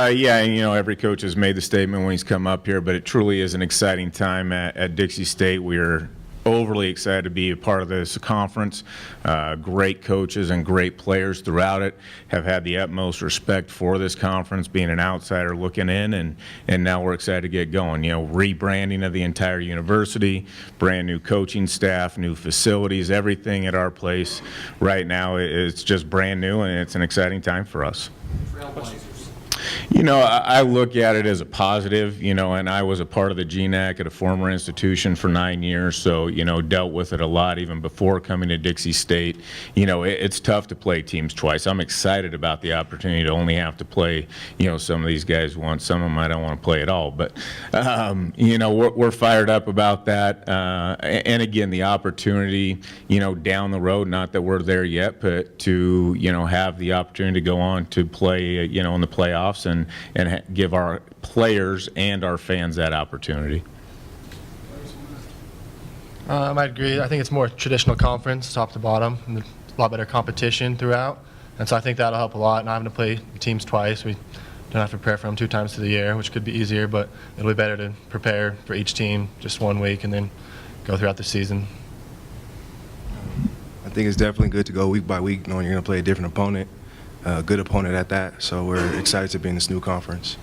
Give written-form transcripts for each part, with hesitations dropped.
Yeah, and, every coach has made the statement when he's come up here, but it truly is an exciting time at Dixie State. We're overly excited to be a part of this conference. Great coaches and great players throughout it have had the utmost respect for this conference, being an outsider looking in, and now we're excited to get going. Rebranding of the entire university, brand new coaching staff, new facilities, everything at our place right now, it's just brand new, and it's an exciting time for us. I look at it as a positive, and I was a part of the GNAC at a former institution for 9 years, so, dealt with it a lot even before coming to Dixie State. It's tough to play teams twice. I'm excited about the opportunity to only have to play, some of these guys once. Some of them I don't want to play at all, but, we're fired up about that. And again, the opportunity, down the road, not that we're there yet, but to, have the opportunity to go on to play, in the playoffs and give our players and our fans that opportunity. I'd agree. I think it's more traditional conference, top to bottom, and a lot better competition throughout. And so I think that'll help a lot. Not having to play teams twice. We don't have to prepare for them 2 times through the year, which could be easier, but it'll be better to prepare for each team just 1 week and then go throughout the season. I think it's definitely good to go week by week, knowing you're going to play a different opponent. A good opponent at that, so we're excited to be in this new conference.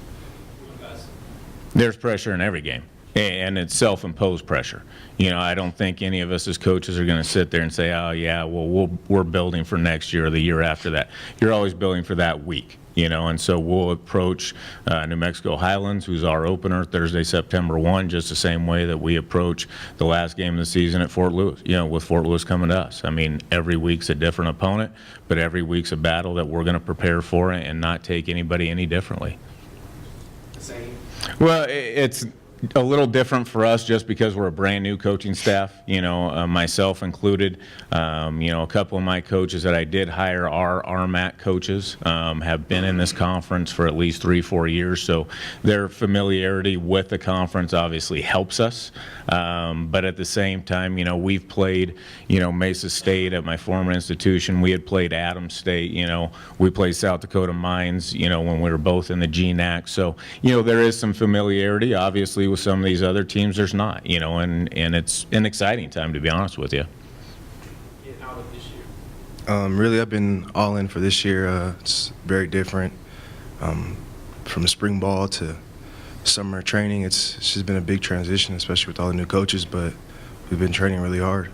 There's pressure in every game, and it's self-imposed pressure. I don't think any of us as coaches are going to sit there and say, oh, yeah, well, we're building for next year or the year after that. You're always building for that week. And so we'll approach New Mexico Highlands, who's our opener, Thursday, September 1, just the same way that we approach the last game of the season at Fort Lewis, with Fort Lewis coming to us. I mean, every week's a different opponent, but every week's a battle that we're going to prepare for and not take anybody any differently. Same. Well, it's a little different for us just because we're a brand new coaching staff, myself included. A couple of my coaches that I did hire are RMAC coaches, have been in this conference for at least 3-4 years, so their familiarity with the conference obviously helps us. But at the same time, we've played, Mesa State at my former institution. We had played Adams State, we played South Dakota Mines, when we were both in the GNAC. So, there is some familiarity, obviously, with some of these other teams. There's not, and it's an exciting time, to be honest with you. Out of this year? Really, I've been all in for this year. It's very different. From spring ball to summer training, it's just been a big transition, especially with all the new coaches, but we've been training really hard.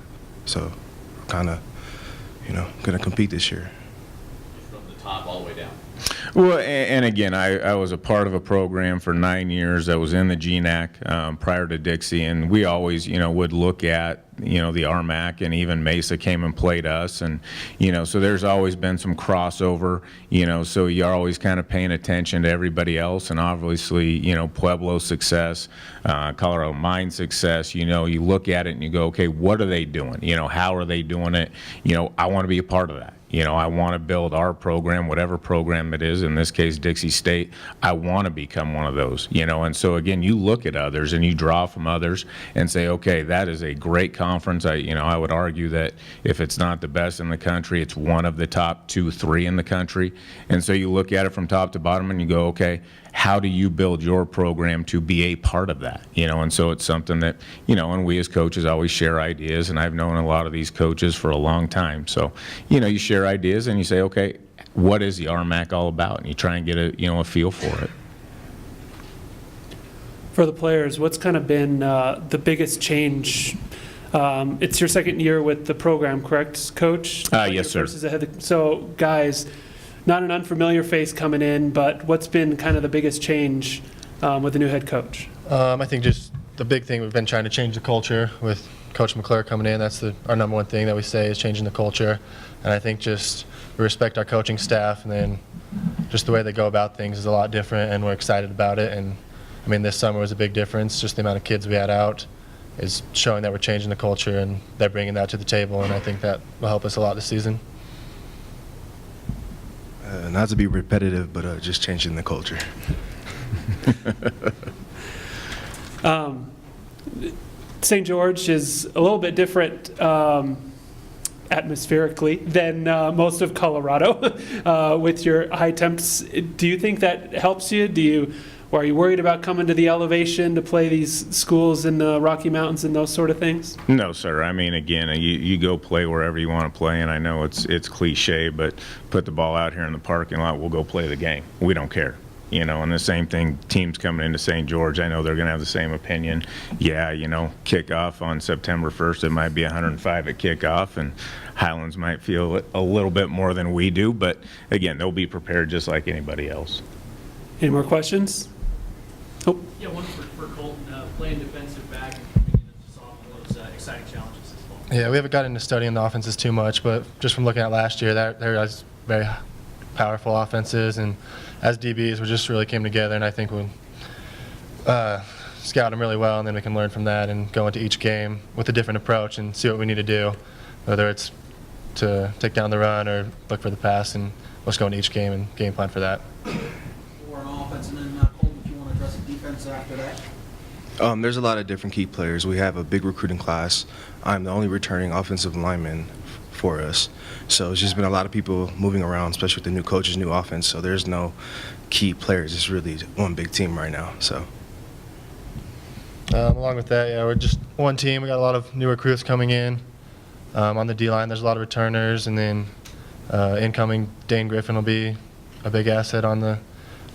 So we're kind of, going to compete this year. From the top all the way down. Well, and again, I was a part of a program for 9 years. I was in the GNAC prior to Dixie, and we always, would look at, the RMAC, and even Mesa came and played us, and, so there's always been some crossover, so you're always kind of paying attention to everybody else, and obviously, Pueblo's success, Colorado Mines success, you look at it and you go, okay, what are they doing? How are they doing it? I want to be a part of that. I want to build our program, whatever program it is, in this case Dixie State. I want to become one of those, and so again, you look at others and you draw from others and say, okay, that is a great conference. I would argue that if it's not the best in the country, it's one of the top 2-3 in the country. And so you look at it from top to bottom and you go, okay, how do you build your program to be a part of that? And so it's something that, and we as coaches always share ideas, and I've known a lot of these coaches for a long time. So, you share ideas and you say, okay, what is the RMAC all about? And you try and get a feel for it. For the players, what's kind of been the biggest change? It's your second year with the program, correct, Coach? Yes, sir. So, guys, not an unfamiliar face coming in, but what's been kind of the biggest change with the new head coach? I think just the big thing, we've been trying to change the culture with Coach McClure coming in. That's our number one thing that we say is changing the culture. And I think just we respect our coaching staff, and then just the way they go about things is a lot different, and we're excited about it. And I mean, this summer was a big difference. Just the amount of kids we had out is showing that we're changing the culture, and they're bringing that to the table, and I think that will help us a lot this season. Not to be repetitive, but just changing the culture. St. George is a little bit different atmospherically than most of Colorado with your high temps. Do you think that helps you? Or are you worried about coming to the elevation to play these schools in the Rocky Mountains and those sort of things? No, sir. I mean, again, you go play wherever you want to play, and I know it's cliche, but put the ball out here in the parking lot, we'll go play the game. We don't care. You know, and the same thing, teams coming into St. George, I know they're going to have the same opinion. Yeah, you know, kickoff on September 1st, it might be 105 at kickoff, and Highlands might feel a little bit more than we do, but again, they'll be prepared just like anybody else. Any more questions? Oh, Yeah, one for Colton, playing defensive back and coming into sophomore, exciting challenges as well. Yeah, we haven't got into studying the offenses too much, but just from looking at last year, there was very powerful offenses, and as DBs, we just really came together, and I think we scout them really well, and then we can learn from that and go into each game with a different approach and see what we need to do, whether it's to take down the run or look for the pass, and let's go into each game and game plan for that. Or an offense, and then Colton, if you want to address the defense after that. There's a lot of different key players. We have a big recruiting class. I'm the only returning offensive lineman for us. So it's just been a lot of people moving around, especially with the new coaches, new offense. So there's no key players. It's really one big team right now. So. Along with that, yeah, we're just one team. We got a lot of new recruits coming in. On the D-line, there's a lot of returners, and then incoming Dane Griffin will be a big asset on the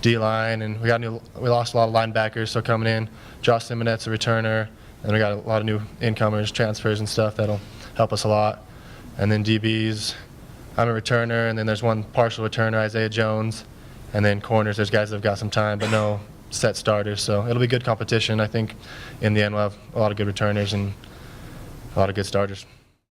D-line, and we lost a lot of linebackers, so coming in, Josh Simonette's a returner, and we got a lot of new incomers, transfers and stuff that'll help us a lot. And then DBs, I'm a returner, and then there's one partial returner, Isaiah Jones, and then corners, there's guys that have got some time, but no set starters, so it'll be good competition. I think in the end we'll have a lot of good returners and a lot of good starters.